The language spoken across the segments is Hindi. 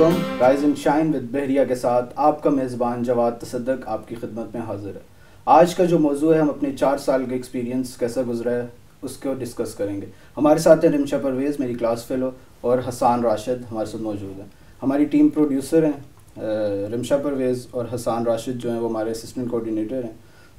अस्सलामुअलैकुम। राइज एंड शाइन विद बहरिया के साथ आपका मेज़बान जवाद तसद्दुक़ आपकी खिदमत में हाजिर है। आज का जो मौजू है, हम अपने 4 साल का एक्सपीरियंस कैसा गुजरा है उसको डिस्कस करेंगे। हमारे साथ हैं रिमशा परवेज़, मेरी क्लास फेलो, और हसान राशिद हमारे साथ मौजूद हैं। हमारी टीम प्रोड्यूसर हैं रिमशा परवेज़, और हसान राशिद जो हैं वो हमारे असिस्टेंट कोऑर्डिनेटर हैं।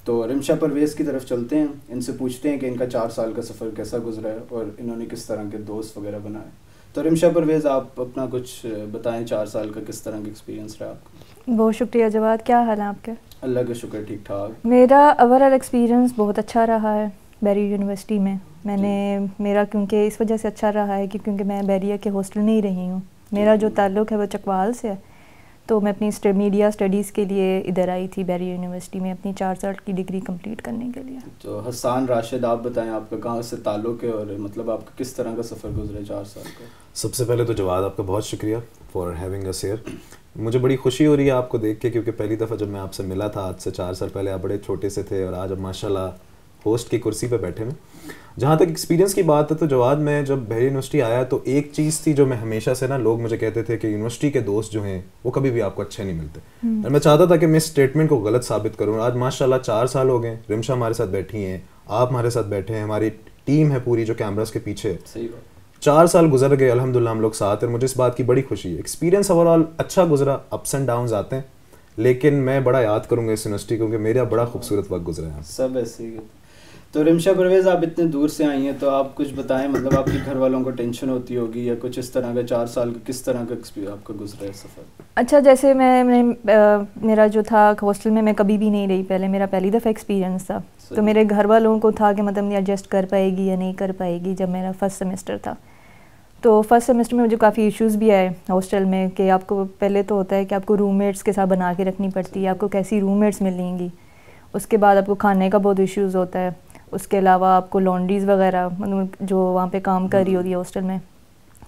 तो रिमशा परवेज़ की तरफ चलते हैं, इनसे पूछते हैं कि इनका 4 साल का सफ़र कैसा गुजरा है और इन्होंने किस तरह के दोस्त वगैरह बनाए। तो रिमशा परवेज़, आप अपना कुछ बताएं, 4 साल का किस तरह का एक्सपीरियंस रहा आपका? बहुत शुक्रिया जवाद, क्या हाल है आपके? अल्लाह का शुक्र, ठीक ठाक। मेरा ओवरऑल एक्सपीरियंस बहुत अच्छा रहा है बैरिया यूनिवर्सिटी में। मेरा क्योंकि इस वजह से अच्छा रहा है कि क्योंकि मैं बैरिया के हॉस्टल में ही रही हूँ। मेरा जो ताल्लुक़ है वो चकवाल से है, तो मैं अपनी मीडिया स्टडीज़ के लिए इधर आई थी बैरिया यूनिवर्सिटी में अपनी 4 साल की डिग्री कंप्लीट करने के लिए। तो हसान राशिद, आप बताएं आपका कहाँ से ताल्लुक़ है और मतलब आपका किस तरह का सफ़र गुजरा 4 साल का? सबसे पहले तो जवाद, आपका बहुत शुक्रिया फॉर हैविंग अस हियर। मुझे बड़ी खुशी हो रही है आपको देख के, क्योंकि पहली दफ़ा जब मैं आपसे मिला था आज से 4 साल पहले, आप बड़े छोटे से थे और आज अब माशाल्लाह होस्ट की कुर्सी पे बैठे हैं। जहाँ तक एक्सपीरियंस की बात है तो जवाद, मैं जब बहरिया यूनिवर्सिटी आया तो एक चीज़ थी जो मैं हमेशा से ना, लोग मुझे कहते थे कि यूनिवर्सिटी के दोस्त जो हैं वो कभी भी आपको अच्छे नहीं मिलते, और मैं चाहता था कि मैं इस स्टेटमेंट को गलत साबित करूँ। आज माशाल्लाह 4 साल हो गए, रिमशा हमारे साथ बैठी हैं, आप हमारे साथ बैठे हैं, हमारी टीम है पूरी जो कैमरास के पीछे है। सही बात। 4 साल गुजर गए, अल्हम्दुलिल्लाह हम लोग साथ हैं, और मुझे इस बात की बड़ी खुशी है। एक्सपीरियंस ओवरऑल अच्छा गुजरा, अप्स एंड डाउन्स आते हैं, लेकिन मैं बड़ा याद करूँगा इस यूनिवर्सिटी को, क्योंकि मेरा बड़ा खूबसूरत वक्त गुजरा है। सब ऐसे ही। तो रिमशा परवेज़, आप इतने दूर से आई हैं, तो आप कुछ बताएं, मतलब आपके घर वालों को टेंशन होती होगी या कुछ इस तरह का 4 साल का किस तरह का आपका गुजरा है सफ़र? अच्छा, जैसे मेरा जो था हॉस्टल में मैं कभी भी नहीं रही पहले, मेरा पहली दफ़ा एक्सपीरियंस था। तो मेरे घर वालों को था कि मतलब नहीं एडजस्ट कर पाएगी या नहीं कर पाएगी। जब मेरा फर्स्ट सेमेस्टर था तो फर्स्ट सेमेस्टर में मुझे काफ़ी इश्यूज़ भी आए हॉस्टल में, कि आपको पहले तो होता है कि आपको रूममेट्स के साथ बना के रखनी पड़ती है, आपको कैसी रूममेट्स मिलेंगी। उसके बाद आपको खाने का बहुत इश्यूज़ होता है। उसके अलावा आपको लॉन्ड्रीज़ वगैरह, मतलब जो वहाँ पे काम कर रही होती है हॉस्टल में,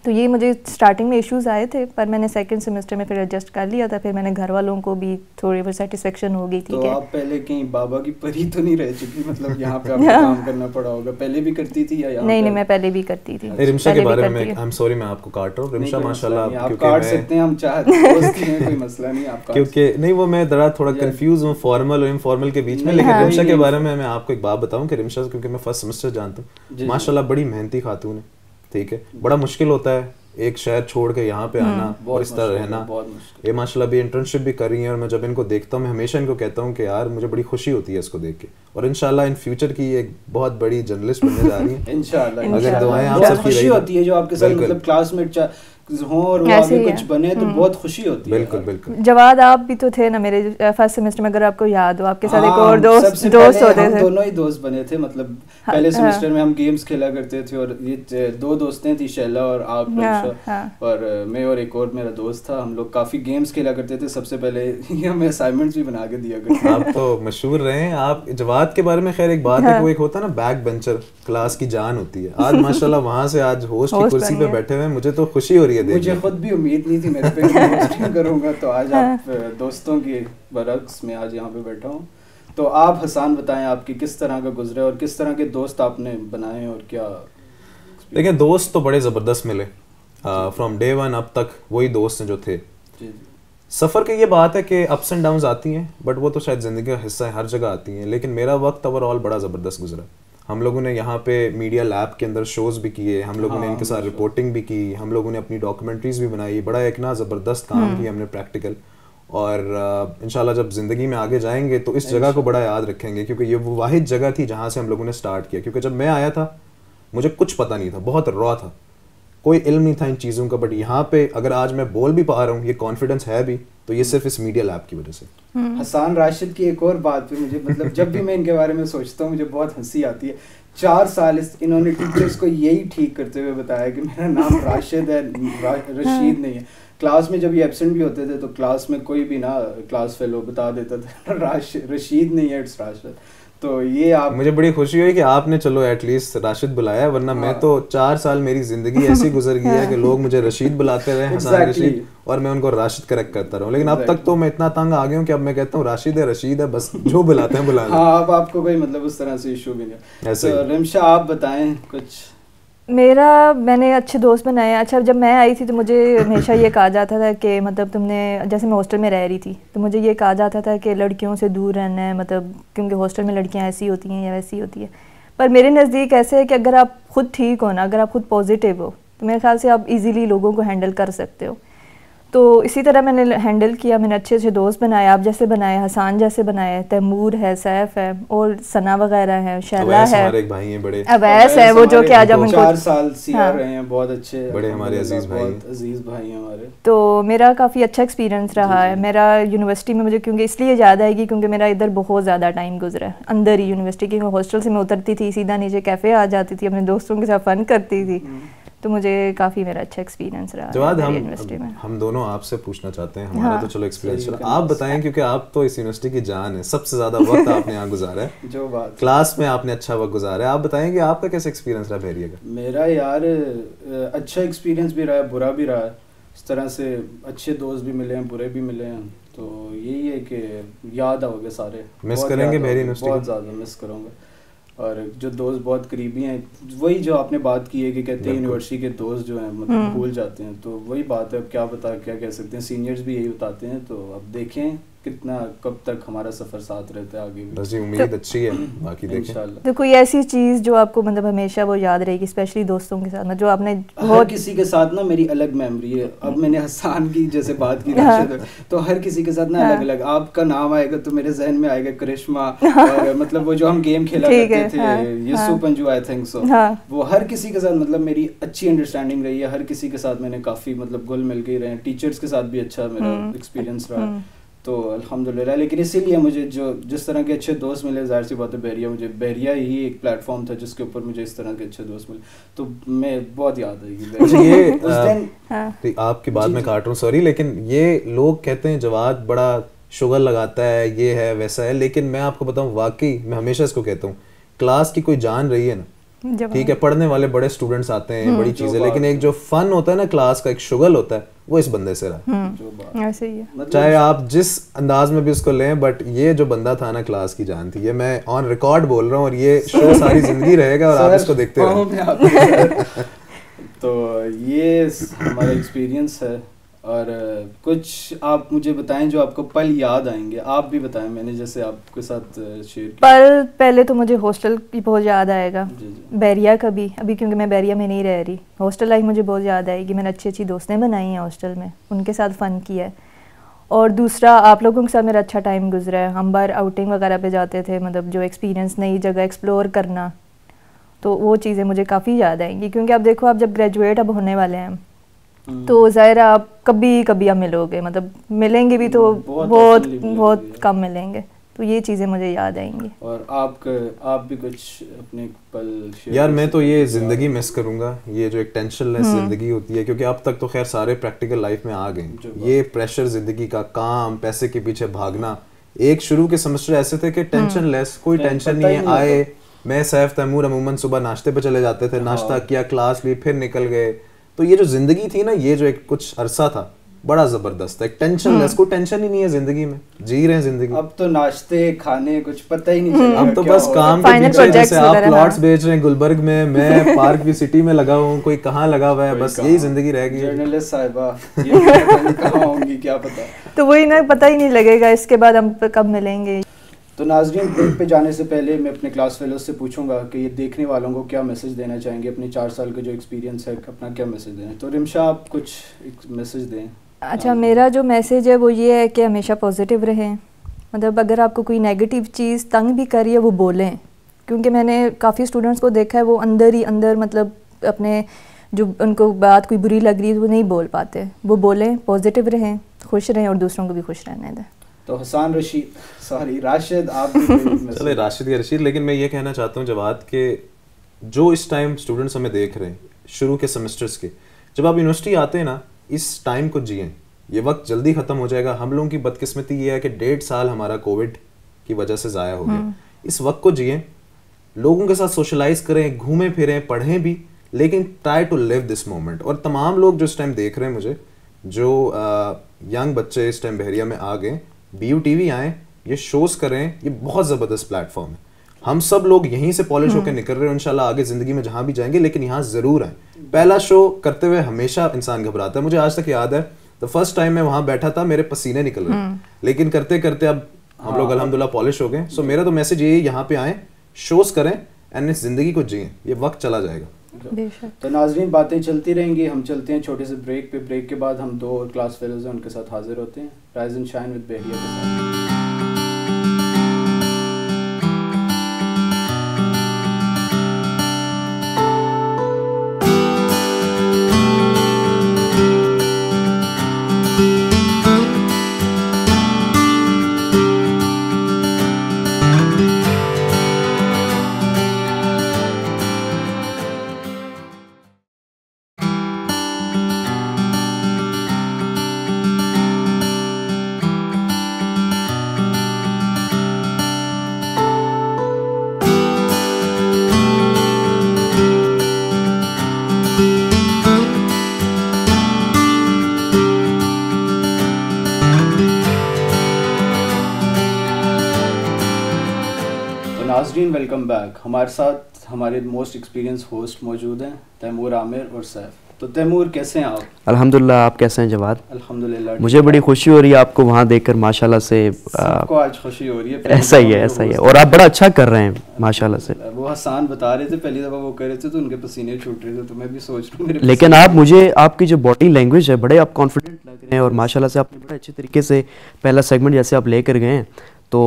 तो ये मुझे स्टार्टिंग में इश्यूज़ आए थे, पर मैंने सेकंड सेमेस्टर में फिर एडजस्ट कर लिया था। फिर मैंने घर वालों को भी थोड़ी बहुत सेटिस्फेक्शन हो गई थी। तो आप पहले कहीं बाबा की परी तो नहीं रह चुकी, मतलब यहाँ पे आपको काम करना पड़ा होगा? पहले भी करती थी या यहाँ? नहीं, मैं पहले भी करती थी। रिमशा के बारे में आई एम सॉरी, मैं आपको काट रहा हूँ। रिमशा माशाल्लाह, आप काट सकते हैं, हम चाहते हैं, दोस्त हैं, कोई मसला नहीं आपका। क्योंकि नहीं, वो मैं थोड़ा कंफ्यूज हूँ फॉर्मल और इनफॉर्मल के बीच में। लेकिन रिमशा के बारे में मैं आपको एक बात बताऊँ कि रिमशा, क्योंकि मैं फर्स्ट सेमेस्टर जानता हूँ, माशाल्लाह बड़ी मेहनती खातून है, ठीक है। बड़ा मुश्किल होता है एक शहर छोड़ के यहाँ पे आना और इस तरह रहना। ये माशाल्लाह भी इंटर्नशिप भी कर रही हैं, और मैं जब इनको देखता हूँ, मैं हमेशा इनको कहता हूँ कि यार मुझे बड़ी खुशी होती है इसको देख के, और इंशाल्लाह इन फ्यूचर की एक बहुत बड़ी जर्नलिस्ट बनने जा रही है इंशाल्लाह। अगर दुआएं आप सबकी खुशी होती है जो आपके साथ मतलब क्लासमेट हों और वो आगे कुछ बने तो बहुत खुशी होती है। बिल्कुल बिल्कुल। जवाद, आप भी तो थे ना मेरे फर्स्ट सेमेस्टर में, अगर आपको याद हो, आपके साथ एक और दोस्त होते थे। दोनों ही दोस्त बने थे, मतलब पहले सेमेस्टर में हम गेम्स खेला करते थे, और ये 2 दोस्तें थी, शैला और आप, और मैं और एक और मेरा दोस्त था। हम लोग काफी गेम्स खेला करते थे। सबसे पहले हमें असाइनमेंट्स भी बना के दिया करते थे। आप तो मशहूर रहे हैं। आप जवाद के बारे में खैर एक बात है कि वो एक होता है ना बैक बेंचर, क्लास की जान होती है। आज माशाल्लाह वहाँ से आज होस्ट की कुर्सी पे बैठे हुए, मुझे तो खुशी हो रही है। मुझे खुद भी उम्मीद नहीं थी मेरे पे होस्टिंग करूंगा, तो आज आप दोस्तों के बरक्स में आज यहाँ पे बैठा हूँ। तो आप हसान बताएं, आपकी किस तरह का गुजरे और किस तरह के दोस्त आपने बनाए और क्या? देखिए, दोस्त तो बड़े ज़बरदस्त मिले फ्रॉम डे 1 अब तक, वही दोस्त हैं जो थे। सफ़र की ये बात है कि अप्स एंड डाउन्स आती हैं, बट वो तो शायद ज़िंदगी का हिस्सा है, हर जगह आती हैं। लेकिन मेरा वक्त ओवरऑल बड़ा ज़बरदस्त गुजरा। हम लोगों ने यहाँ पे मीडिया लैब के अंदर शोज़ भी किए, हम लोगों ने इनके साथ रिपोर्टिंग भी की, हम लोगों ने अपनी डॉक्यूमेंट्रीज़ भी बनाई, बड़ा एक ना ज़बरदस्त काम किया हमने प्रैक्टिकल। और इंशाल्लाह जब ज़िंदगी में आगे जाएंगे तो इस जगह को बड़ा याद रखेंगे, क्योंकि ये वो वाहिद जगह थी जहाँ से हम लोगों ने स्टार्ट किया। क्योंकि जब मैं आया था मुझे कुछ पता नहीं था, बहुत रॉ था, कोई इल्म नहीं था इन चीज़ों का। बट यहाँ पे अगर आज मैं बोल भी पा रहा हूँ, ये कॉन्फिडेंस है भी, तो ये सिर्फ इस मीडिया लैब की वजह से। हसान राशिद की एक और बात पे मुझे, मतलब जब भी मैं इनके बारे में सोचता हूँ मुझे बहुत हंसी आती है। 4 साल इन्होंने टीचर्स को यही ठीक करते हुए बताया कि मेरा नाम राशिद है, रशीद नहीं है। क्लास में जब ये एब्सेंट भी होते थे तो क्लास में कोई भी ना क्लास फेलो बता देता था रशीद नहीं है, इट्स राशिद। तो ये आप, मुझे बड़ी खुशी हुई कि आपने चलो एटलीस्ट राशिद बुलाया, वरना मैं तो 4 साल मेरी जिंदगी ऐसी गुजर गई है कि लोग मुझे रशीद बुलाते रहे, हसन रशीद, और मैं उनको राशिद करेक्ट करता रहूं। लेकिन अब तक तो मैं इतना तंग आ गया हूं कि अब मैं कहता हूं राशिद है, रशीद है, बस जो बुलाते हैं बुला लें। हाँ, अब आपको कोई मतलब उस तरह से इशू भी नहीं है। तो रिमशा, आप बताएं कुछ। मैंने अच्छे दोस्त बनाए। अच्छा, जब मैं आई थी तो मुझे हमेशा ये कहा जाता था कि मतलब तुमने, जैसे मैं हॉस्टल में रह रही थी तो मुझे ये कहा जाता था कि लड़कियों से दूर रहना है, मतलब क्योंकि हॉस्टल में लड़कियां ऐसी होती हैं या वैसी होती है। पर मेरे नज़दीक ऐसे है कि अगर आप खुद ठीक हो ना, अगर आप खुद पॉजिटिव हो तो मेरे ख्याल से आप इजीली लोगों को हैंडल कर सकते हो। तो इसी तरह मैंने हैंडल किया, मैंने अच्छे अच्छे दोस्त बनाए, आप जैसे बनाए, हसान जैसे बनाए, तैमूर है, सैफ है और सना वगैरह है, शैला है, हमारे एक भाई हैं बड़े, अवैस है, वो जो कि आज हम 4 साल सीआर हाँ, रहे हैं, बहुत अच्छे, बड़े हमारे अजीज भाई, बहुत अजीज भाई हैं हमारे। तो मेरा काफ़ी अच्छा एक्सपीरियंस रहा है। मेरा यूनिवर्सिटी में मुझे क्योंकि इसलिए याद आएगी क्योंकि मेरा इधर बहुत ज़्यादा टाइम गुजरा है अंदर ही यूनिवर्सिटी की। हॉस्टल से मैं उतरती थी सीधा नीचे कैफ़े आ जाती थी, अपने दोस्तों के साथ फ़न करती थी, तो मुझे काफ़ी मेरा अच्छा एक्सपीरियंस रहा जवाद। यूनिवर्सिटी में हम दोनों आपसे पूछना चाहते हैं, हमारा हाँ, तो चलो एक्सपीरियंस चला, आप बताएं क्योंकि आप तो इस यूनिवर्सिटी की जान है, सबसे ज़्यादा वक्त आपने यहाँ गुजारा है जो बात क्लास में आपने अच्छा वक्त गुजारा है, आप बताएंगे आपका कैसा एक्सपीरियंस रहा बहरिया का? मेरा यार अच्छा एक्सपीरियंस भी रहा है, बुरा भी रहा है। इस तरह से अच्छे दोस्त भी मिले हैं, बुरे भी मिले हैं, तो यही है कि याद आओगे सारे, मिस करेंगे बहरिया यूनिवर्सिटी, बहुत ज़्यादा मिस करूँगा। और जो दोस्त बहुत करीबी हैं, वही जो आपने बात की है कि कहते हैं यूनिवर्सिटी के दोस्त जो हैं मतलब भूल जाते हैं, तो वही बात है। अब क्या कह सकते हैं, सीनियर्स भी यही बताते हैं, तो अब देखें कितना कब तक हमारा सफ़र साथ रहता है आगे भी। बस ये उम्मीद अच्छी है, बाकी देखें तो कोई ऐसी चीज़ जो आपको मतलब हमेशा वो याद रहेगी, स्पेशली दोस्तों के साथ, जो आपने हर किसी के साथ ना मेरी अलग मेमोरी है। अब मैंने हसान की जैसे बात की तो हर किसी के साथ ना अलग अलग, आपका नाम आएगा तो मेरे जहन में आएगा करिश्मा, और मतलब वो जो हम गेम खेला करते थे Yesu Panju, I think so, वो हर किसी के साथ मतलब मेरी अच्छी अंडरस्टैंडिंग रही है। हर किसी के साथ मैंने काफ़ी मतलब घुल मिल के रहे हैं, टीचर्स के साथ भी अच्छा मेरा एक्सपीरियंस रहा, तो अल्हम्दुलिल्लाह। लेकिन इसीलिए मुझे जो जिस तरह के अच्छे दोस्त मिले, जाहिर सी बात है बहरिया ही एक प्लेटफॉर्म था जिसके ऊपर मुझे इस तरह के अच्छे दोस्त मिले, तो मैं बहुत याद आएगी ये उस दिन। आपकी बात में काट रहा हूँ, सॉरी, लेकिन ये लोग कहते हैं जवाद बड़ा शुगर लगाता है, ये है वैसा है, लेकिन मैं आपको बताऊँ वाकई मैं हमेशा इसको कहता हूँ, क्लास की कोई जान रही है ना, ठीक है, पढ़ने वाले बड़े स्टूडेंट्स आते हैं, बड़ी चीजें, लेकिन एक जो फन होता है ना क्लास का, एक शुगल होता है, वो इस बंदे से रहा। ऐसे ही है, चाहे आप जिस अंदाज में भी उसको लें, बट ये जो बंदा था ना क्लास की जान थी, ये मैं ऑन रिकॉर्ड बोल रहा हूँ, और ये शो सारी जिंदगी रहेगा और आप इसको देखते रहेंगे। तो ये हमारा एक्सपीरियंस है। और कुछ आप मुझे बताएं जो आपको पल याद आएंगे, आप भी बताएं, मैंने जैसे आपके साथ शेयर किया। पल पहले तो मुझे हॉस्टल की बहुत याद आएगा, बहरिया का भी, अभी क्योंकि मैं बहरिया में नहीं रह रही, हॉस्टल लाइफ मुझे बहुत याद आएगी। मैंने अच्छी अच्छी दोस्तें बनाई हैं हॉस्टल में, उनके साथ फ़न किया है। और दूसरा, आप लोगों के साथ मेरा अच्छा टाइम गुजरा है, हम बार आउटिंग वगैरह पे जाते थे, मतलब जो एक्सपीरियंस, नई जगह एक्सप्लोर करना, तो वो चीज़ें मुझे काफ़ी याद आएंगी। क्योंकि आप देखो, आप जब ग्रेजुएट अब होने वाले हैं तो ज़ाहिर आप कभी आप मिलोगे, मतलब मिलेंगे भी तो बहुत कम मिलेंगे, तो ये चीज़ें मुझे याद आएंगी। और आप भी कुछ अपने पल शेयर? यार मैं तो ये ज़िंदगी मिस करूँगा, ये जो एक टेंशनलेस ज़िंदगी होती है, क्योंकि अब तक तो खैर सारे प्रैक्टिकल लाइफ में आ गए, ये प्रेशर ज़िंदगी का, काम पैसे के पीछे भागना, एक शुरू के सेमेस्टर ऐसे थे कि टेंशनलेस, कोई टेंशन नहीं है। आए मैं सैफ तैमूर अमूमन सुबह नाश्ते पे चले जाते थे, नाश्ता किया, क्लास ली, फिर निकल गए, तो ये जो जिंदगी थी ना, ये जो एक कुछ अरसा था बड़ा जबरदस्त, एक टेंशनलेस, कोई टेंशन ही नहीं है जिंदगी में, जी रहे हैं जिंदगी। अब तो नाश्ते खाने कुछ पता ही नहीं चलेगा, अब तो बस काम के पीछे, जैसे आप प्लॉट्स बेच रहे हैं गुलबर्ग में, मैं पार्क भी सिटी में लगा हूँ, कोई कहाँ लगा हुआ है, बस यही जिंदगी रह गई। जर्नलिस्ट साहिबा ये कहाँ होंगी क्या पता, तो वही ना, पता ही नहीं लगेगा इसके बाद हम कब मिलेंगे। तो नाज़रीन, ब्रेक पे जाने से पहले मैं अपने क्लास फेलोज से पूछूंगा कि ये देखने वालों को क्या मैसेज देना चाहेंगे, अपने 4 साल का जो एक्सपीरियंस है अपना क्या मैसेज देना। तो रिमशा, आप कुछ एक मैसेज दें। अच्छा, मेरा जो मैसेज है वो ये है कि हमेशा पॉजिटिव रहें, मतलब अगर आपको कोई नेगेटिव चीज़ तंग भी कर रही है वो बोलें, क्योंकि मैंने काफ़ी स्टूडेंट्स को देखा है वो अंदर ही अंदर मतलब अपने जो उनको बात कोई बुरी लग रही है वो नहीं बोल पाते, वो बोलें, पॉजिटिव रहें, खुश रहें और दूसरों को भी खुश रहने दें। तो हसान रशीद, सॉरी राशिद, आप चले राशिद या रशीद, लेकिन मैं ये कहना चाहता हूँ जवाद के जो इस टाइम स्टूडेंट्स हमें देख रहे हैं शुरू के सेमेस्टर्स के, जब आप यूनिवर्सिटी आते हैं ना, इस टाइम को जिएं, ये वक्त जल्दी ख़त्म हो जाएगा। हम लोगों की बदकिस्मती ये है कि 1.5 साल हमारा कोविड की वजह से ज़ाया हो गया। इस वक्त को जिएं, लोगों के साथ सोशलाइज करें, घूमें फिरें, पढ़ें भी, लेकिन try to live this moment. और तमाम लोग जो इस टाइम देख रहे हैं मुझे, जो यंग बच्चे इस टाइम बहरिया में आ गए, BU TV आएँ, ये शोज़ करें, ये बहुत ज़बरदस्त प्लेटफॉर्म है। हम सब लोग यहीं से पॉलिश होकर निकल रहे हैं, इंशाल्लाह आगे जिंदगी में जहां भी जाएंगे, लेकिन यहाँ जरूर आए। पहला शो करते हुए हमेशा इंसान घबराता है, मुझे आज तक याद है तो फर्स्ट टाइम मैं वहां बैठा था, मेरे पसीने निकल रहे, लेकिन करते करते अब हम लोग अल्हम्दुलिल्लाह पॉलिश हो गए। सो मेरा तो मैसेज यही, यहाँ पे आए, शोज करें एंड इस जिंदगी को जिए, ये वक्त चला जाएगा। तो नाजरीन बातें चलती रहेंगी, हम चलते हैं छोटे से ब्रेक पे। ब्रेक के बाद हम 2 और क्लास फेलोज हैं, उनके साथ हाजिर होते हैं राइज एंड शाइन विद बहरिया के साथ। नाज़रीन वेलकम बैक। हमारे साथ हमारे मोस्ट एक्सपीरियंस होस्ट मौजूद हैं, तैमूर आमिर और सैफ। तो तैमूर कैसे हैं आप? अल्हम्दुलिल्लाह, आप कैसे हैं जवाद? अल्हम्दुलिल्लाह। मुझे बड़ी खुशी हो रही है आपको वहाँ देखकर, माशाल्लाह से। सबको आज खुशी हो रही है। ऐसा ही है, ऐसा ही है, और आप बड़ा अच्छा कर रहे हैं माशाल्लाह से। वो हसन बता रहे थे पहली दफ़ा वो कर रहे थे तो उनके पसीने छूट रहे थे, तो मैं भी सोच रहा हूँ मेरे। लेकिन आप, मुझे आपकी जो बॉडी लैंग्वेज है, बड़े आप कॉन्फिडेंट लग रहे हैं, और माशाल्लाह से आपने बड़े अच्छे तरीके से पहला सेगमेंट जैसे आप लेकर गए हैं, तो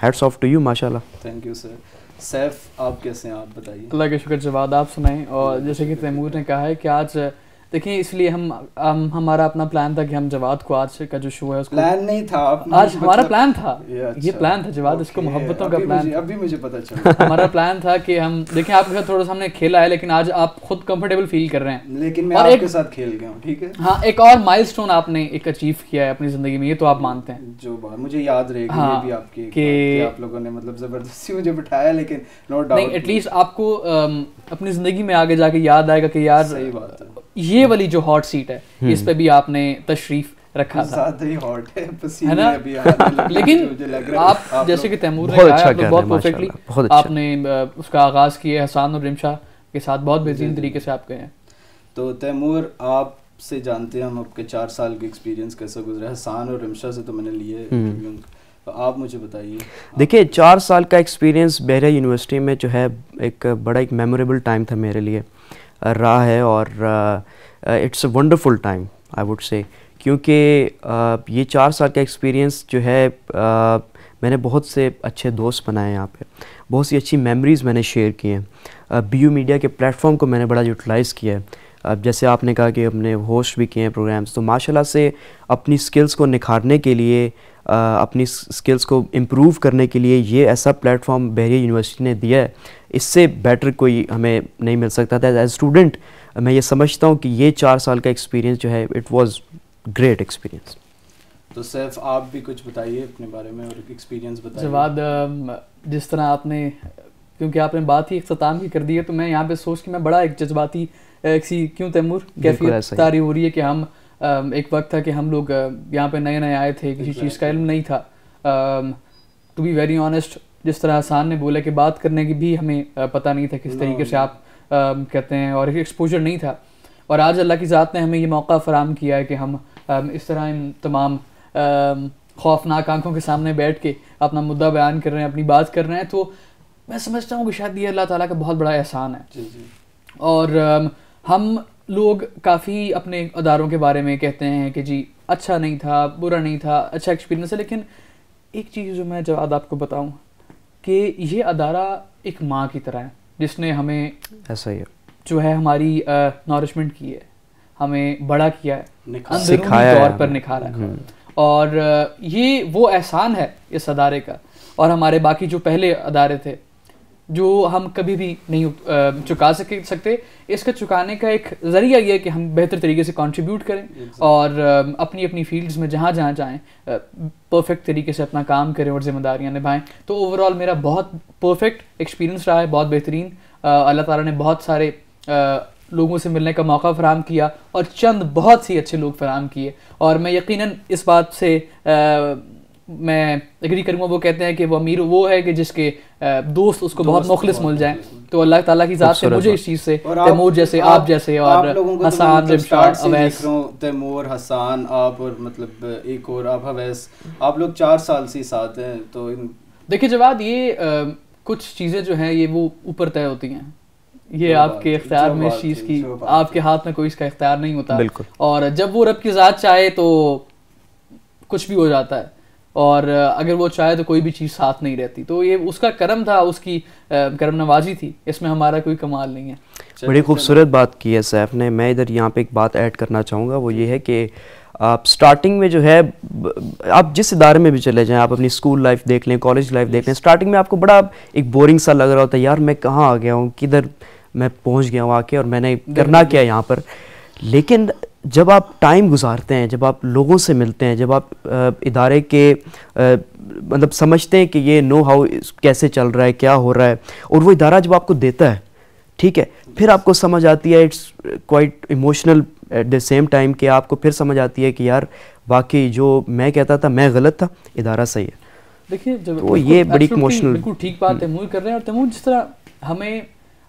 हैट्स ऑफ टू यू माशाल्लाह। Thank you sir. सैफ आप कैसे हैं, आप बताइए? अल्लाह का शुक्र जवाद, आप सुनाएं। और जैसे कि तैमूर ने कहा है कि आज देखिए, इसलिए हम हमारा अपना प्लान था कि हम जवाद को आज का जो शो है उसको, प्लान नहीं था आज हमारा प्लान था, अच्छा, ये प्लान था जवाद, इसको मोहब्बतों का प्लान। अभी मुझे पता चला। हमारा प्लान था कि हम देखें, आपके साथ थोड़ा सा हमने खेला है, लेकिन आज आप खुद कंफर्टेबल फील कर रहे हैं, लेकिन मैं आपके साथ खेल गया हूँ, ठीक है। हाँ, एक और माइलस्टोन आपने एक अचीव किया है अपनी जिंदगी में, ये तो आप मानते हैं। जो बात मुझे याद रहेगी, हाँ, ये भी आपकी कि आप लोगों ने मतलब जबरदस्ती मुझे बिठाया, लेकिन नो डाउट नहीं, एटलीस्ट आपको अपनी जिंदगी में आगे जाके याद आएगा कि यार सही बात है, ये वाली जो हॉट सीट है इस पे भी आपने तशरीफ रखा था, ज़्यादा ही हॉट है, पसीने है ना? अभी आने लगे। लेकिन मुझे लग रहा है आप जैसे कि तैमूर ने बहुत कहा, अच्छा आप लोग कर बहुत रहे हैं परफेक्टली माशाल्लाह, बहुत अच्छा। आपने उसका आगाज किया हसन और रिमशा के साथ, बहुत बेहतरीन तरीके से आप गए हैं। तो तैमूर आपसे जानते हैं हम आपके 4 साल के एक्सपीरियंस कैसा गुजरा है। हसन और रिमशा से तो मैंने लिए, तो आप मुझे बताइए। देखिए, 4 साल का एक्सपीरियंस बहरिया यूनिवर्सिटी में जो है एक बड़ा एक मेमोरेबल टाइम था मेरे लिए, रहा है, और it's a wonderful time I would say, क्योंकि ये 4 साल का एक्सपीरियंस जो है, मैंने बहुत से अच्छे दोस्त बनाए यहाँ पे, बहुत सी अच्छी मेमोरीज़ मैंने शेयर की हैं। BU मीडिया के प्लेटफॉर्म को मैंने बड़ा यूटिलाइज़ किया है। अब जैसे आपने कहा कि अपने होस्ट भी किए हैं प्रोग्राम्स, तो माशाल्लाह से अपनी स्किल्स को निखारने के लिए, अपनी स्किल्स को इम्प्रूव करने के लिए ये ऐसा प्लेटफॉर्म बहरिया यूनिवर्सिटी ने दिया है, इससे बेटर कोई हमें नहीं मिल सकता था। एज स्टूडेंट मैं ये समझता हूँ कि ये 4 साल का एक्सपीरियंस जो है, इट वाज ग्रेट एक्सपीरियंस। तो सैफ आप भी कुछ बताइए अपने बारे में और एक्सपीरियंस बताइए। जवाद, जिस तरह आपने, क्योंकि आपने बात ही इख्तिताम की कर दी है, तो मैं यहाँ पे सोच के मैं बड़ा एक जज्बाती क्यों तैमूर कैफियत तारी हो रही है कि हम एक वक्त था कि हम लोग यहाँ पे नए नए आए थे, किसी चीज़ का इल्म नहीं था। टू बी वेरी ऑनेस्ट, जिस तरह हसन ने बोला कि बात करने की भी हमें पता नहीं था किस तरीके से आप कहते हैं, और एक्सपोजर नहीं था, और आज अल्लाह की ज़ात ने हमें ये मौका फ़राहम किया है कि हम इस तरह इन तमाम खौफनाक आंखों के सामने बैठ के अपना मुद्दा बयान कर रहे हैं, अपनी बात कर रहे हैं। तो मैं समझता हूँ कि शायद ये अल्लाह ताला का बहुत बड़ा एहसान है। जी जी। और हम लोग काफ़ी अपने अदारों के बारे में कहते हैं कि जी अच्छा नहीं था, बुरा नहीं था, अच्छा एक्सपीरियंस है, लेकिन एक चीज़ जो मैं जवाब आपको बताऊँ कि ये अदारा एक माँ की तरह है, जिसने हमें ऐसा ही है, जो है हमारी नॉरिशमेंट की है, हमें बड़ा किया है, अंदरूनी तौर पर निखारा है। और ये वो एहसान है इस अदारे का, और हमारे बाकी जो पहले अदारे थे जो हम कभी भी नहीं चुका सकते। इसका चुकाने का एक ज़रिया ये है कि हम बेहतर तरीके से कंट्रीब्यूट करें और अपनी अपनी फील्ड्स में जहाँ जहाँ जाएँ परफेक्ट तरीके से अपना काम करें और ज़िम्मेदारियाँ निभाएं। तो ओवरऑल मेरा बहुत परफेक्ट एक्सपीरियंस रहा है, बहुत बेहतरीन। अल्लाह ताला ने बहुत सारे लोगों से मिलने का मौका फराहम किया और चंद बहुत ही अच्छे लोग फराहम किए, और मैं यकीनन इस बात से मैं एग्री करूँगा, वो कहते हैं कि वो अमीर वो है कि जिसके दोस्त उसको बहुत मुखलिस मिल जाए। तो अल्लाह ताला की ज़ात से मुझे इस चीज़ से तैमूर जैसे, आप जैसे, और हसान, रिमशाद, अवैस, तैमूर, हसान, आप और मतलब एक और आप हवैस, आप लोग 4 साल से साथ हैं। तो देखिए जवाद, ये कुछ चीज़ें जो हैं ये वो ऊपर तय होती हैं, ये आपके इख्तियार में इस चीज़ की, आपके हाथ में कोई इसका इख्तियार नहीं होता। और जब वो रब की ज़ात चाहे तो कुछ भी हो जाता है, और अगर वो चाहे तो कोई भी चीज़ साथ नहीं रहती। तो ये उसका करम था, उसकी करम नवाजी थी, इसमें हमारा कोई कमाल नहीं है। बड़ी खूबसूरत बात की है सैफ ने। मैं इधर यहाँ पे एक बात ऐड करना चाहूँगा, वो ये है कि आप स्टार्टिंग में जो है, आप जिस इदारे में भी चले जाएं, आप अपनी स्कूल लाइफ देख लें, कॉलेज लाइफ देख लें, स्टार्टिंग में आपको बड़ा एक बोरिंग सा लग रहा होता है, यार मैं कहाँ आ गया हूँ, किधर मैं पहुँच गया हूँ आके, और मैंने करना क्या यहाँ पर। लेकिन जब आप टाइम गुजारते हैं, जब आप लोगों से मिलते हैं, जब आप इदारे के मतलब समझते हैं कि ये नो हाउ कैसे चल रहा है, क्या हो रहा है, और वो इदारा जब आपको देता है, ठीक है, फिर आपको समझ आती है, it's quite emotional at the same time, कि आपको फिर समझ आती है कि यार वाकई जो मैं कहता था मैं गलत था, इदारा सही है। देखिए जब तो ये बड़ी इमोशनल, बिल्कुल ठीक बात है मुझे कर रहे हैं। और तैमूर, जिस तरह हमें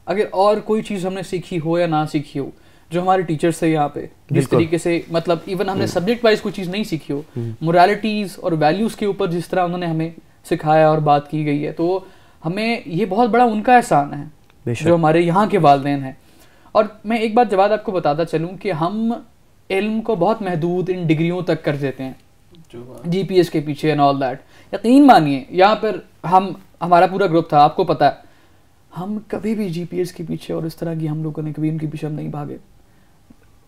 अगर और कोई चीज़ हमने सीखी हो या ना सीखी हो, जो हमारे टीचर्स थे यहाँ पे जिस तरीके से, मतलब इवन हमने सब्जेक्ट वाइज कोई चीज़ नहीं सीखी हो, मोरालिटीज़ और वैल्यूज़ के ऊपर जिस तरह उन्होंने हमें सिखाया और बात की गई है, तो हमें ये बहुत बड़ा उनका एहसान है जो हमारे यहाँ के वालिदैन हैं। और मैं एक बात जवाब आपको बताता चलूँ कि हम इल्म को बहुत महदूद इन डिग्रियों तक कर देते हैं, GPS के पीछे एंड ऑल दैट। यकीन मानिए यहाँ पर हमारा पूरा ग्रुप था, आपको पता है, हम कभी भी GPS के पीछे और इस तरह की हम लोगों ने कभी इनके पीछे हम नहीं भागे।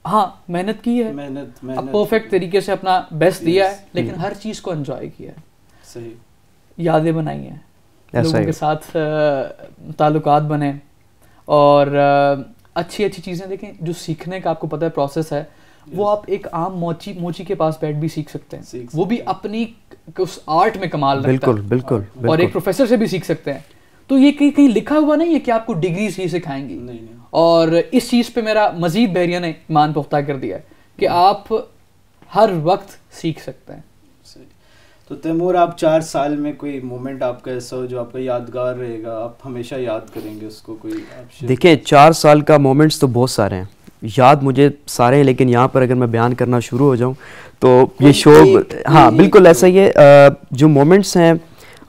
हाँ, मेहनत की है, अब परफेक्ट तरीके से अपना बेस्ट दिया है, लेकिन हर चीज़ को एंजॉय किया है, सही यादें बनाई हैं, लोगों के साथ ताल्लुकात बने, और अच्छी अच्छी चीज़ें देखें। जो सीखने का आपको पता है प्रोसेस है, वो आप एक आम मोची के पास बैठ भी सीख सकते हैं, वो भी अपनी उस आर्ट में कमाल रखता है। बिल्कुल बिल्कुल। और एक प्रोफेसर से भी सीख सकते हैं। तो ये कहीं लिखा हुआ नहीं है कि आपको डिग्री ही सिखाएंगी। नहीं। और इस चीज़ पे मेरा मजीद बहरिया ने ईमान पुख्ता कर दिया है कि आप हर वक्त सीख सकते हैं। तो तैमूर, आप 4 साल में कोई मोमेंट आपका ऐसा हो जो आपका यादगार रहेगा, आप हमेशा याद करेंगे उसको, कोई आप? देखिए 4 साल का मोमेंट्स तो बहुत सारे हैं, याद मुझे सारे हैं, लेकिन यहाँ पर अगर मैं बयान करना शुरू हो जाऊँ तो ये शो, हाँ बिल्कुल ऐसा ही है। जो मोमेंट्स हैं,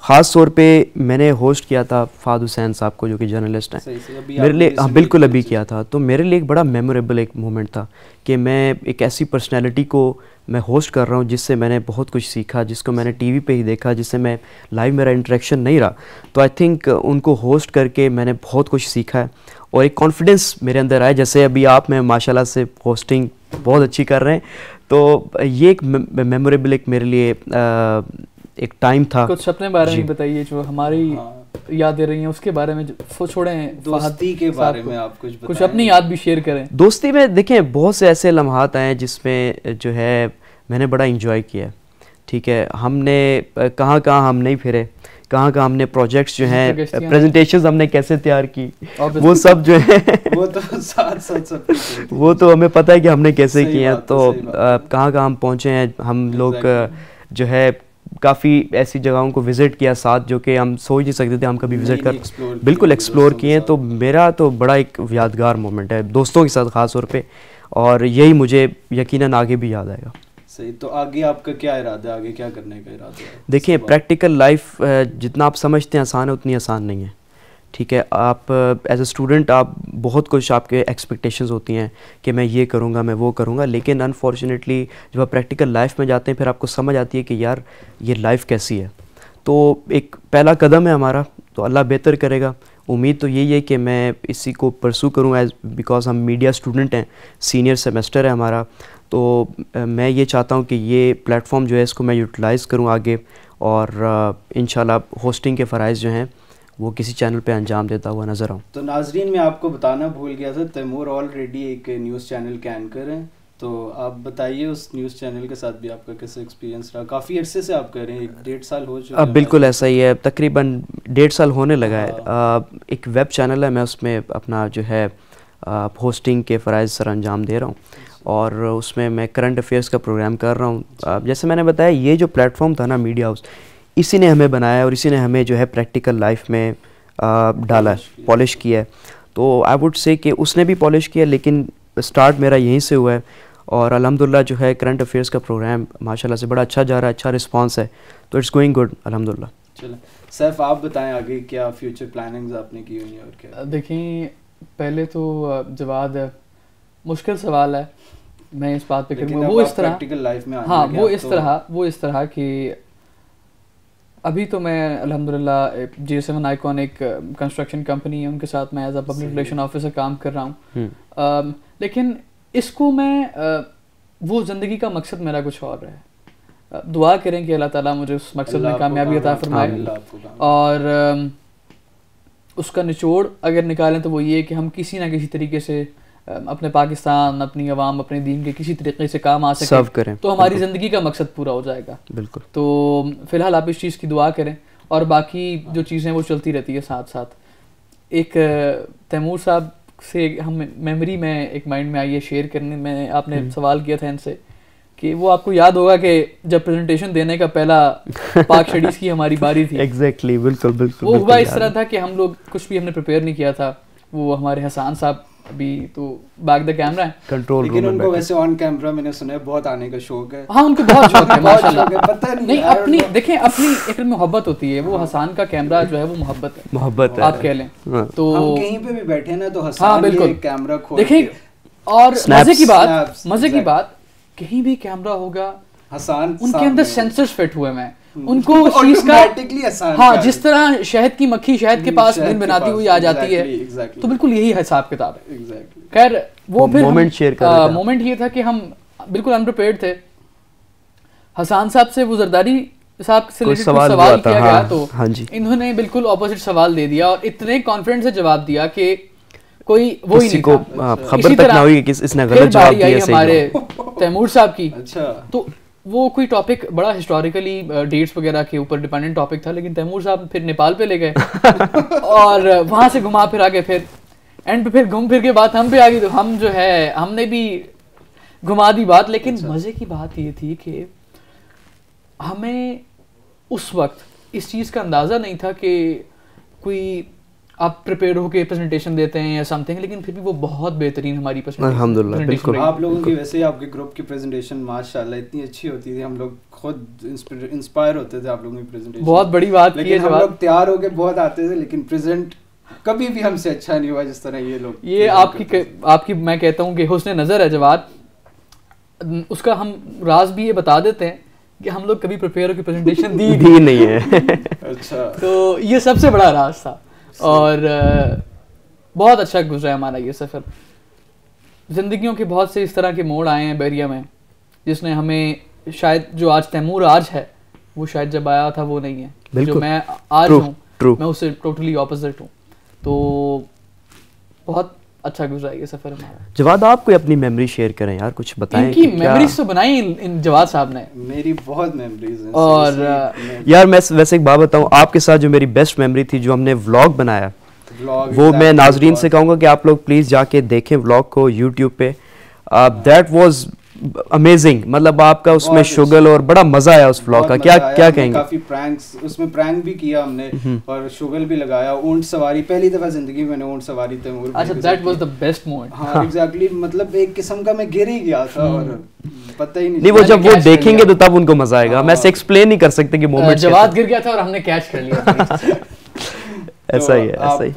ख़ास तौर पे मैंने होस्ट किया था फ़ाद हुसैन साहब को, जो कि जर्नलिस्ट हैं, मेरे लिए, हाँ बिल्कुल अभी किया था, तो मेरे लिए एक बड़ा मेमोरेबल एक मोमेंट था कि मैं एक ऐसी पर्सनैलिटी को मैं होस्ट कर रहा हूँ जिससे मैंने बहुत कुछ सीखा, जिसको मैंने टीवी पे ही देखा, जिससे मैं लाइव मेरा इंटरेक्शन नहीं रहा। तो आई थिंक उनको होस्ट करके मैंने बहुत कुछ सीखा है, और एक कॉन्फिडेंस मेरे अंदर आया, जैसे अभी आप में माशाल्लाह से होस्टिंग बहुत अच्छी कर रहे हैं। तो ये एक मेमोरेबल एक मेरे लिए एक टाइम था। कुछ अपने बारे में बताइए जो हमारी यादें रही हैं, उसके बारे में छोड़ें, दोस्ती के बारे में आप कुछ अपनी याद भी शेयर करें। दोस्ती में देखें बहुत से ऐसे लम्हात आए जिसमें जो है मैंने बड़ा इंजॉय किया, ठीक है। हमने कहाँ हम नहीं फिरे, कहाँ हमने प्रोजेक्ट्स जो हैं, प्रेजेंटेशंस हमने कैसे तैयार की, वो सब जो है वो तो साथ वो तो हमें पता है कि हमने कैसे किए हैं। तो कहाँ हम पहुँचे हैं, हम लोग जो है काफ़ी ऐसी जगहों को विज़िट किया साथ, जो कि हम सोच नहीं सकते थे हम कभी विज़िट कर, बिल्कुल एक्सप्लोर किए। तो मेरा तो बड़ा एक यादगार मोमेंट है दोस्तों के साथ ख़ास तौर पे, और यही मुझे यकीनन आगे भी याद आएगा। सही। तो आगे आपका क्या इरादा है, आगे क्या करने का इरादा है? देखिए प्रैक्टिकल लाइफ जितना आप समझते हैं आसान है, उतनी आसान नहीं है, ठीक है। आप एज ए स्टूडेंट आप बहुत कुछ, आपके एक्सपेक्टेशंस होती हैं कि मैं ये करूँगा, मैं वो करूँगा, लेकिन अनफॉर्चुनेटली जब आप प्रैक्टिकल लाइफ में जाते हैं फिर आपको समझ आती है कि यार ये लाइफ कैसी है। तो एक पहला कदम है हमारा, तो अल्लाह बेहतर करेगा। उम्मीद तो यही है कि मैं इसी को परसू करूँ एज, बिकॉज हम मीडिया स्टूडेंट हैं, सीनियर सेमेस्टर है हमारा, तो मैं ये चाहता हूँ कि ये प्लेटफॉर्म जो है इसको मैं यूटिलाइज़ करूँ आगे, और इंशाल्लाह होस्टिंग के फ़राइज़ जो हैं वो किसी चैनल पे अंजाम देता हुआ नज़र आऊँ। तो नाजरीन, मैं आपको बताना भूल गया था, तैमूर ऑलरेडी एक न्यूज़ चैनल के एंकर हैं, तो आप बताइए उस न्यूज़ चैनल के साथ भी आपका कैसा एक्सपीरियंस रहा? काफ़ी अरसे से आप कह रहे हैं, 1.5 साल हो चुका है? बिल्कुल ऐसा ही है, तकरीबन 1.5 साल होने लगा है। एक वेब चैनल है, मैं उसमें अपना जो है होस्टिंग के फ़राइज़ सर अंजाम दे रहा हूँ, और उसमें मैं करंट अफेयर्स का प्रोग्राम कर रहा हूँ। जैसे मैंने बताया, ये जो प्लेटफॉर्म था ना मीडिया हाउस, इसी ने हमें बनाया और इसी ने हमें जो है प्रैक्टिकल लाइफ में डाला, पॉलिश किया है। तो आई वुड से कि उसने भी पॉलिश किया, लेकिन स्टार्ट मेरा यहीं से हुआ है और अल्हम्दुलिल्लाह जो है करंट अफेयर्स का प्रोग्राम माशाल्लाह से बड़ा अच्छा जा रहा है, अच्छा रिस्पांस है, तो इट्स गोइंग गुड अल्हम्दुलिल्लाह। चलो सैफ, आप बताएं आगे क्या फ्यूचर प्लानिंग्स आपने की हुई है और क्या? देखिए, पहले तो जवाब मुश्किल सवाल है, मैं इस बात पे करूँगा वो इस तरह प्रैक्टिकल लाइफ में हाँ वो इस तरह कि अभी तो मैं अल्हम्दुलिल्लाह G7 आइकॉन एक कंस्ट्रक्शन कंपनी है, उनके साथ मैं as a public relation officer काम कर रहा हूँ। लेकिन इसको मैं वो ज़िंदगी का मकसद मेरा कुछ और है। दुआ करें कि अल्लाह ताला मुझे उस मकसद में कामयाबी अता फरमाए, और उसका निचोड़ अगर निकालें तो वो ये कि हम किसी ना किसी तरीके से अपने पाकिस्तान, अपनी आवाम, अपने दीन के किसी तरीके से काम आ सकें, करें, तो हमारी ज़िंदगी का मकसद पूरा हो जाएगा। बिल्कुल। तो फ़िलहाल आप इस चीज़ की दुआ करें, और बाकी जो चीज़ें वो चलती रहती है साथ साथ। एक तैमूर साहब से हम मेमोरी में एक माइंड में आई है शेयर करने में, आपने सवाल किया था इनसे कि वो आपको याद होगा कि जब प्रेजेंटेशन देने का पहला पाक स्टडीज़ की हमारी बारी थी। एग्जैक्टली, बिल्कुल बिल्कुल। वो हुआ इस तरह था कि हम लोग कुछ भी हमने प्रिपेयर नहीं किया था। वो हमारे हसान साहब अभी तो बैक द कैमरा है, कंट्रोल रूम में, लेकिन उनको वैसे ऑन कैमरा मैंने सुना है बहुत आने का शौक है। हाँ, उनको बहुत शौक है माशाल्लाह। पता नहीं अपनी देखें, अपनी एक मोहब्बत होती है। वो हसान का कैमरा जो है वो मोहब्बत है, आप कह लें। तो हम कहीं पे भी बैठे ना तो हसान ये कैमरा खोल देखें, और मजे की बात कहीं भी कैमरा होगा, हसान उनके अंदर सेंसर्स फिट हुए हैं, उनको उस चीज का, हाँ, जिस तरह शहद की मक्खी शहद के पास बिन बनाती हुई आ जाती है, तो बिल्कुल यही हिसाब किताब है। खैर, वो फिर मोमेंट ये था कि हम बिल्कुल अनप्रिपेयर्ड थे। हसान साहब से वो जरदारी साहब से कुछ सवाल किया गया, तो इन्होंने बिल्कुल ऑपोजिट सवाल दे दिया और इतने कॉन्फिडेंस से जवाब दिया कि कोई वो ही नहीं था, खबर तक ना हुई कि इसने गलत जवाब दिया। हमारे तैमूर साहब की, तो वो कोई टॉपिक बड़ा हिस्टोरिकली डेट्स वगैरह के ऊपर डिपेंडेंट टॉपिक था, लेकिन तैमूर साहब फिर नेपाल पे ले गए और वहां से घुमा फिरा के फिर एंड पे फिर घूम फिर के बात हम पे आ गई, तो हम जो है हमने भी घुमा दी बात। लेकिन मजे की बात ये थी कि हमें उस वक्त इस चीज का अंदाजा नहीं था कि कोई आप प्रिपेयर होके प्रेजेंटेशन देते हैं या समथिंग, लेकिन फिर भी वो बहुत बेहतरीन हमारी अल्हम्दुलिल्लाह। बिल्कुल, आप लोगों की वैसे ही आपके ग्रुप की प्रेजेंटेशन माशाल्लाह इतनी अच्छी होती थी, हम लोग खुद इंस्पायर होते थे आप लोगों की प्रेजेंटेशन। बहुत बड़ी बात है, हम लोग तैयार होके बहुत आते थे, लेकिन प्रेजेंट कभी भी हमसे अच्छा नहीं हुआ जिस तरह ये लोग। ये आपकी मैं कहता हूँ कि हुस्न नज़र है जवाद, उसका हम राज भी ये बता देते हैं कि हम लोग कभी प्रिपेयर होकर प्रेजेंटेशन दी नहीं है। अच्छा, तो ये सबसे बड़ा राज था और बहुत अच्छा गुजरा हमारा ये सफ़र। ज़िंदगियों के बहुत से इस तरह के मोड़ आए हैं बहरिया में, जिसने हमें शायद जो आज तैमूर आज है वो शायद जब आया था वो नहीं है जो मैं आज हूँ, मैं उससे टोटली ऑपोजिट हूँ। तो बहुत अच्छा गुजरा ये सफ़र हमारा। जवाद, आप कोई अपनी मेमोरी शेयर करें यार, कुछ बताएं। इनकी मेमोरीज तो बनाई इन जवाद साहब ने। मेरी बहुत मेमोरीज हैं और यार मैं वैसे एक बात बताऊं, आपके साथ जो मेरी बेस्ट मेमोरी थी, जो हमने व्लॉग बनाया, वो मैं नाजरीन से कहूँगा कि आप लोग प्लीज़ जाके देखें व्लॉग को यूट्यूब पे। दैट वाज अमेजिंग, मतलब आपका उसमें शुगल और बड़ा मजा आया उस व्लॉग का। क्या कहेंगे? काफी प्रैंक्स उसमें प्रैंक भी किया हमने और शुगल भी लगाया। ऊंट सवारी, पहली दफा जिंदगी में मैंने ऊंट सवारी तैमूर। अच्छा, that was the best moment. हाँ एग्जैक्टली, मतलब एक किस्म का मैं गिर ही गया था और पता ही नहीं। वो जब वो देखेंगे तो तब उनको मजा आएगा। मैं एक्सप्लेन नहीं कर सकते कि मोमेंट। जवाद गिर गया था और हमने कैच कर लिया। ऐसा ही है, ऐसा ही।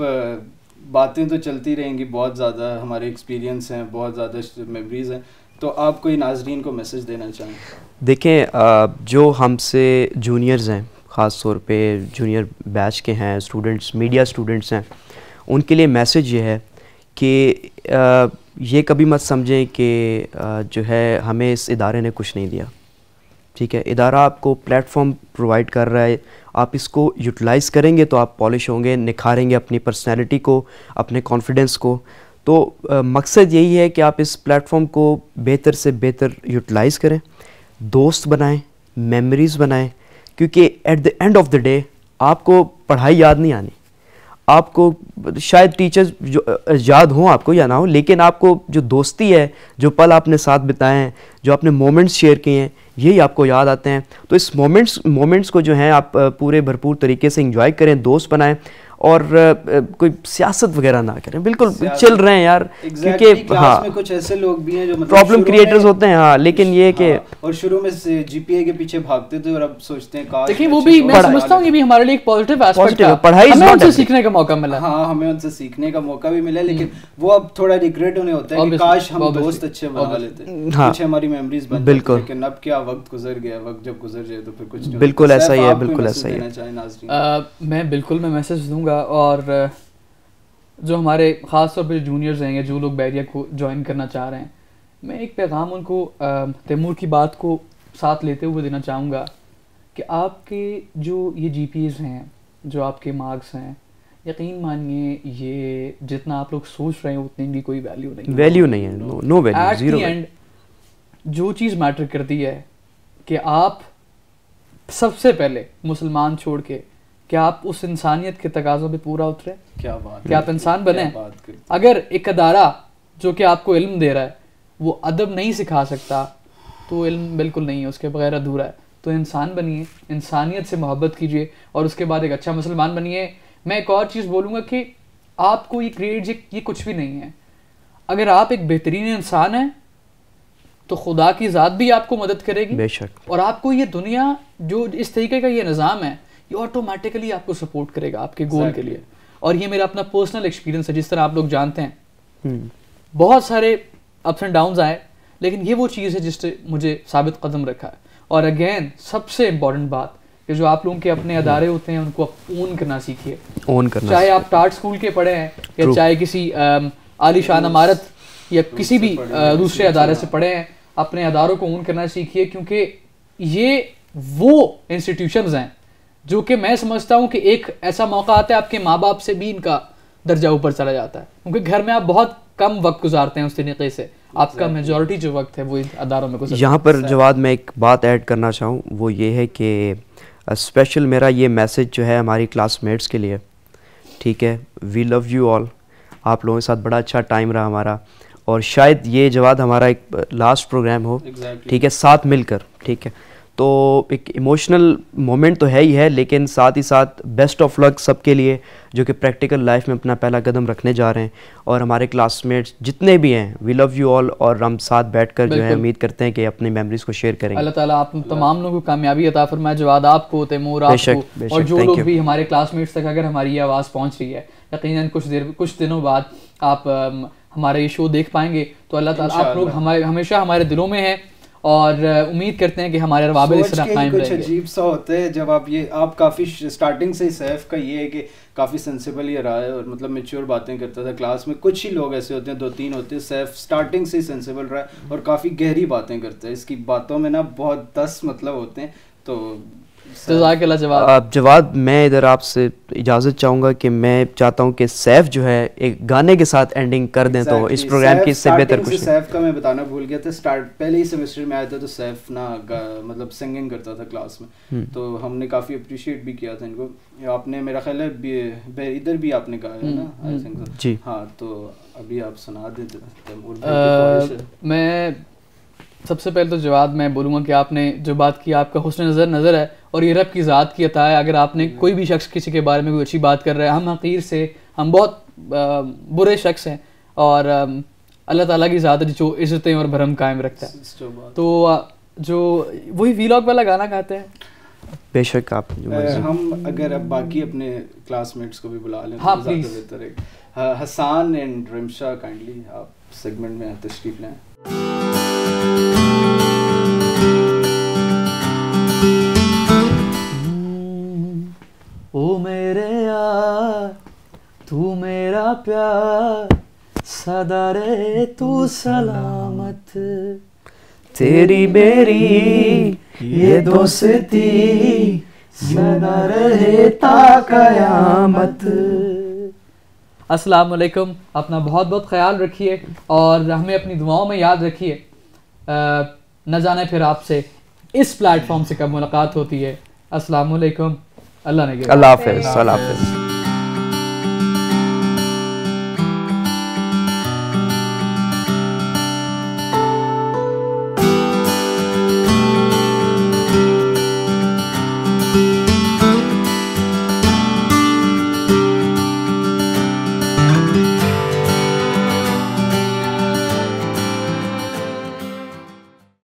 बातें तो चलती रहेंगी, बहुत ज़्यादा हमारे एक्सपीरियंस हैं, बहुत ज़्यादा मेमोरीज हैं, तो आप कोई नाजरीन को मैसेज देना चाहें? देखें, जो हमसे जूनियर्स हैं, ख़ास तौर पे जूनियर बैच के हैं स्टूडेंट्स, मीडिया स्टूडेंट्स हैं, उनके लिए मैसेज ये है कि ये कभी मत समझें कि जो है हमें इस इदारे ने कुछ नहीं दिया। ठीक है, इदारा आपको प्लेटफॉर्म प्रोवाइड कर रहा है, आप इसको यूटिलाइज़ करेंगे तो आप पॉलिश होंगे, निखारेंगे अपनी पर्सनैलिटी को, अपने कॉन्फिडेंस को। तो मकसद यही है कि आप इस प्लेटफॉर्म को बेहतर से बेहतर यूटिलाइज़ करें, दोस्त बनाएं, मेमोरीज़ बनाएं, क्योंकि eight the end of the day आपको पढ़ाई याद नहीं आनी, आपको शायद टीचर्स जो याद हों आपको या ना हो, लेकिन आपको जो दोस्ती है, जो पल आपने साथ बिताए हैं, जो आपने मोमेंट्स शेयर किए हैं, यही आपको याद आते हैं। तो इस मोमेंट्स को जो है आप पूरे भरपूर तरीके से एंजॉय करें, दोस्त बनाएं और कोई सियासत वगैरह ना करें, बिल्कुल चिल रहे हैं यार, क्योंकि हाँ में कुछ ऐसे लोग भी हैं जो मतलब प्रॉब्लम क्रिएटर्स होते हैं। हाँ, लेकिन ये कि और शुरू में से जीपीए के पीछे भागते थे और अब सोचते हैं काश। देखिए वो भी मैं समझता हूँ ये भी हमारे लिए एक पॉजिटिव एस्पेक्ट है, पढ़ाई हमें उनसे सीखने का मौका मिला। हाँ, हमें उनसे सीखने का मौका भी मिला, लेकिन वो अब थोड़ा रिग्रेट होने होता है कि काश हम दोस्त अच्छे बना लेते, कुछ हमारी मेमोरीज बन जाती, लेकिन अब क्या वक्त गुजर गया, वक्त जब गुजर जाए तो फिर कुछ नहीं। बिल्कुल ऐसा ही है, बिल्कुल ऐसा ही है। मैं बिल्कुल मैं मैसेज दूंगा, और जो हमारे ख़ास तौर पे जूनियर्स हैं या जो लोग बहरिया को ज्वाइन करना चाह रहे हैं, मैं एक पैगाम उनको तैमूर की बात को साथ लेते हुए देना चाहूँगा कि आपके जो ये जीपीएस हैं, जो आपके मार्क्स हैं, यकीन मानिए ये जितना आप लोग सोच रहे हैं उतनी भी कोई वैल्यू नहीं है, no value, at the end जो चीज़ मैटर करती है कि आप सबसे पहले मुसलमान छोड़ के क्या आप उस इंसानियत के तकाज़ों पे पूरा उतरे, क्या बात, क्या आप इंसान बने। अगर एक अदारा जो कि आपको इल्म दे रहा है वो अदब नहीं सिखा सकता तो इल्म बिल्कुल नहीं है, उसके बगैर अधूरा है। तो इंसान बनिए, इंसानियत से मोहब्बत कीजिए और उसके बाद एक अच्छा मुसलमान बनिए। मैं एक और चीज़ बोलूँगा कि आपको ये क्रिएट ये कुछ भी नहीं है। अगर आप एक बेहतरीन इंसान हैं तो खुदा की ज़ात भी आपको मदद करेगी बेशक, और आपको ये दुनिया जो इस तरीके का ये निज़ाम है ये ऑटोमेटिकली आपको सपोर्ट करेगा आपके गोल के लिए। और ये मेरा अपना पर्सनल एक्सपीरियंस है, जिस तरह आप लोग जानते हैं बहुत सारे अप्स एंड डाउन्स आए, लेकिन ये वो चीज़ है जिससे मुझे साबित कदम रखा है। और अगेन सबसे इम्पॉर्टेंट बात कि जो आप लोगों के अपने अदारे होते हैं उनको ओन करना सीखिए, चाहे आप टार्ट स्कूल के पढ़े हैं या चाहे किसी आलीशान इमारत या किसी भी दूसरे अदारे से पढ़े हैं, अपने अदारों को ओन करना सीखिए, क्योंकि ये वो इंस्टीट्यूशंस हैं जो कि मैं समझता हूँ कि एक ऐसा मौका आता है आपके माँ बाप से भी इनका दर्जा ऊपर चला जाता है, क्योंकि घर में आप बहुत कम वक्त गुजारते हैं उस तरीके से, आपका मेजॉरिटी जो वक्त है वो इन अदारों में गुजरता है। यहाँ पर जवाद मैं एक बात ऐड करना चाहूँ, वो ये है कि स्पेशल मेरा ये मैसेज जो है हमारी क्लासमेट्स के लिए, ठीक है, वी लव यू ऑल, आप लोगों के साथ बड़ा अच्छा टाइम रहा हमारा, और शायद ये जवाद हमारा एक लास्ट प्रोग्राम हो, ठीक है, साथ मिलकर, ठीक है। तो एक इमोशनल मोमेंट तो है ही है, लेकिन साथ ही साथ बेस्ट ऑफ लक सबके लिए जो कि प्रैक्टिकल लाइफ में अपना पहला कदम रखने जा रहे हैं, और हमारे क्लासमेट्स जितने भी हैं, वी लव यू ऑल, और हम साथ बैठकर जो है उम्मीद करते हैं कि अपनी मेमोरीज को शेयर करेंगे। अल्लाह ताला आप तमाम लोगों को कामयाबी अता फरमाए, जवाद आपको, तैमूर आपको, और जो लोग भी हमारे क्लासमेट्स तक अगर हमारी ये आवाज़ पहुँच रही है, यकीनन कुछ दिनों बाद आप हमारा ये शो देख पाएंगे। तो अल्लाह ताला आप लोग हमेशा हमारे दिलों में हैं, और उम्मीद करते हैं कि हमारे रवाबित इस तरह कायम रहेंगे। कुछ अजीब सा होता है जब आप काफ़ी स्टार्टिंग से सैफ का ये है कि काफ़ी सेंसिबल ये रहा है और मतलब मैच्योर बातें करता था क्लास में। कुछ ही लोग ऐसे होते हैं, 2-3 होते हैं, सैफ स्टार्टिंग से ही सेंसिबल रहा है और काफ़ी गहरी बातें करता है, इसकी बातों में ना बहुत 10 मतलब होते हैं। तो जवाब मैं इधर आपसे इजाज़त चाहूँगा कि मैं चाहता हूँ कि सैफ जो है एक गाने के साथ एंडिंग कर दें, तो इस प्रोग्राम की इससे बेहतर कुछ नहीं। सैफ का मैं बताना भूल गया था, पहले ही सेमेस्टर में आया था तो सैफ ना मतलब सिंगिंग करता था क्लास में, तो हमने काफ़ी अप्रिशिएट भी किया था इनको। आपने मेरा ख्याल है इधर भी आपने गाया है ना, आई थिंक जी हाँ, तो अभी आप सुना देते। मैं सबसे पहले तो जवाब मैं बोलूँगा कि आपने जो बात की आपका हुस्न नज़र है और ये रब की ज़ात की अता है। अगर आपने कोई भी शख्स किसी के बारे में कोई अच्छी बात कर रहा है, हम हकीर से हम बहुत बुरे शख्स हैं, और अल्लाह ताला की ज़ात है जो इज़्ज़तें और भरम कायम रखता है। तो जो वही वीलॉग वाला गाना गाते हैं, बेशक आप हम अगर अब बाकी अपने क्लासमेट्स को भी बुला लें हाँ, तो ज़्यादा बेहतर है। हसान एंड रिमशा काइंडली आप सेगमेंट में तशरीफ लें। ओ मेरे यार तू मेरा प्यार सदा रहे तू सलामत, तेरी मेरी ये दोस्ती सदा रहे ता कयामत। अस्सलाम वालेकुम, अपना बहुत बहुत ख्याल रखिए और हमें अपनी दुआओं में याद रखिए। न जाने फिर आपसे इस प्लेटफॉर्म से कब मुलाकात होती है। अस्सलाम वालेकुम, अल्लाह हाफ़िज़।